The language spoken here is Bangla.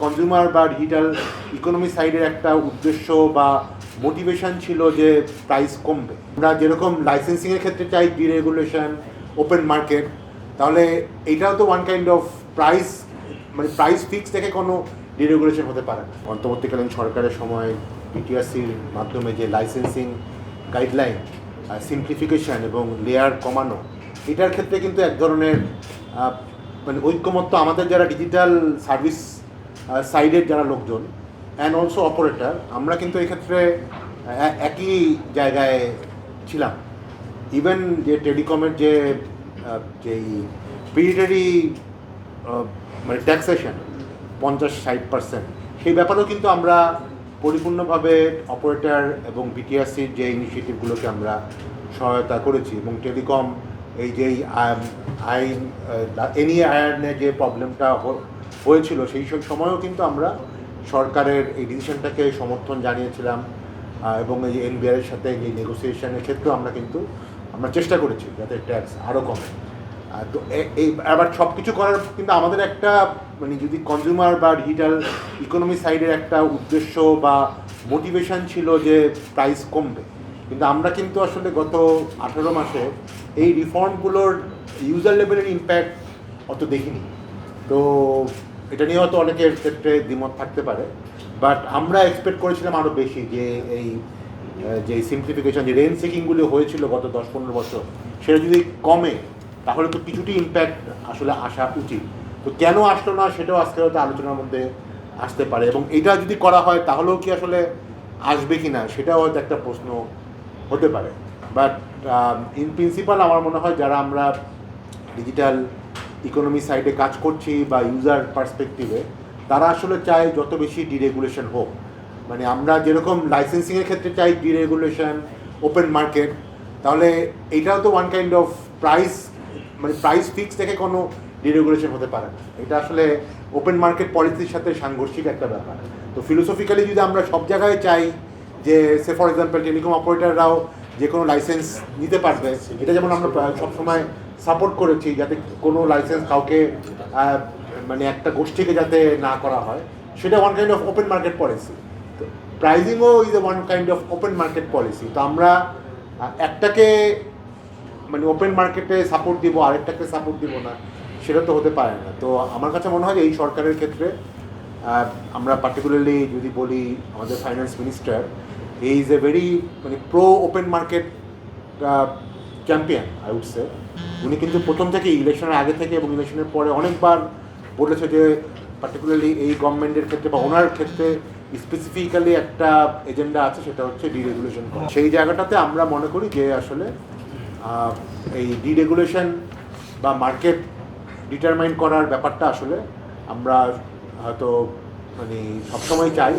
কনজিউমার বা ডিজিটাল ইকোনমি সাইডের একটা উদ্দেশ্য বা মোটিভেশন ছিল যে প্রাইস কমবে। আমরা যেরকম লাইসেন্সিংয়ের ক্ষেত্রে চাই ডিরেগুলেশন, ওপেন মার্কেট, তাহলে এটাও তো ওয়ান কাইন্ড অফ প্রাইস, মানে প্রাইস ফিক্স থেকে কোনো ডিরেগুলেশন হতে পারে না। অন্তর্বর্তীকালীন সরকারের সময় বিটিআরসির মাধ্যমে যে লাইসেন্সিং গাইডলাইন সিম্পলিফিকেশান এবং লেয়ার কমানো, এটার ক্ষেত্রে কিন্তু এক ধরনের মানে ঐক্যমত্য আমাদের যারা ডিজিটাল সার্ভিস সাইডের যারা লোকজন অ্যান্ড অলসো অপারেটর, আমরা কিন্তু এক্ষেত্রে একই জায়গায় ছিলাম। ইভেন যে টেলিকমের যেই প্রিডেটারি মানে ট্যাক্সেশন 50-60%, সেই ব্যাপারেও কিন্তু আমরা পরিপূর্ণভাবে অপারেটর এবং বিটিআরসির যে ইনিশিয়েটিভগুলোকে আমরা সহায়তা করেছি। এবং টেলিকম এই যে আইন আইনের যে প্রবলেমটা হয়েছিল সেই সময়ও কিন্তু আমরা সরকারের এই ডিসিশনটাকে সমর্থন জানিয়েছিলাম এবং এই যে এনবিআরের সাথে যে নেগোসিয়েশনের ক্ষেত্রেও আমরা চেষ্টা করেছি যাতে ট্যাক্স আরও কমে। তো এই আবার সব কিছু করার কিন্তু আমাদের একটা মানে যদি কনজিউমার বা ডিজিটাল ইকোনমি সাইডের একটা উদ্দেশ্য বা মোটিভেশন ছিল যে প্রাইস কমবে, কিন্তু আমরা কিন্তু আসলে গত 18 মাসে এই রিফর্মগুলোর ইউজার লেভেলের ইম্প্যাক্ট অত দেখিনি। তো এটা নিয়ে হয়তো অনেকের ক্ষেত্রে দ্বিমত থাকতে পারে, বাট আমরা এক্সপেক্ট করেছিলাম আরও বেশি যে এই যে সিম্পলিফিকেশন, যে রেন্ট সিকিংগুলো হয়েছিল গত 10-15 বছর, সেটা যদি কমে তাহলে তো কিছুটি ইম্প্যাক্ট আসলে আসা উচিত। তো কেন আসলো না সেটাও আজকে হয়তো আলোচনার মধ্যে আসতে পারে, এবং এটা যদি করা হয় তাহলেও কি আসলে আসবে কি না সেটাও হয়তো একটা প্রশ্ন হতে পারে। বাট ইন প্রিন্সিপাল আমার মনে হয় যারা আমরা ডিজিটাল ইকোনমি সাইডে কাজ করছি বা ইউজার পার্সপেক্টিভে, তারা আসলে চায় যত বেশি ডিরেগুলেশন হোক। মানে আমরা যেরকম লাইসেন্সিংয়ের ক্ষেত্রে চাই ডিরেগুলেশন, ওপেন মার্কেট, তাহলে এটাও তো ওয়ান কাইন্ড অফ প্রাইস, মানে প্রাইস ফিক্স থেকে কোনো ডিরেগুলেশন হতে পারে না। এটা আসলে ওপেন মার্কেট পলিসির সাথে সাংঘর্ষিক একটা ব্যাপার। তো ফিলোসফিক্যালি যদি আমরা সব জায়গায় চাই যে সে ফর এক্সাম্পল টেলিকম অপারেটররাও যে কোনো লাইসেন্স নিতে পারবে, এটা যেমন আমরা সবসময় সাপোর্ট করেছি যাতে কোনো লাইসেন্স কাউকে মানে একটা গোষ্ঠীকে যাতে না করা হয়, সেটা one kind of open market policy. তো প্রাইজিংও is a one kind of open market policy. তো আমরা একটাকে মানে ওপেন মার্কেটে সাপোর্ট দিব, আরেকটাকে সাপোর্ট দিব না, সেটা তো হতে পারে না। তো আমার কাছে মনে হয় যে এই সরকারের ক্ষেত্রে আমরা পার্টিকুলারলি যদি বলি আমাদের finance minister is a very মানে pro open market champion I would say. উনি কিন্তু প্রথম থেকে ইলেকশনের আগে থেকে এবং ইলেকশনের পরে অনেকবার বলেছে যে পার্টিকুলারলি এই গভর্নমেন্টের ক্ষেত্রে বা ওনার ক্ষেত্রে স্পেসিফিক্যালি একটা এজেন্ডা আছে, সেটা হচ্ছে ডিরেগুলেশন করা। সেই জায়গাটাতে আমরা মনে করি যে আসলে এই ডিরেগুলেশন বা মার্কেট ডিটারমাইন করার ব্যাপারটা আসলে আমরা হয়তো মানে সবসময় চাই।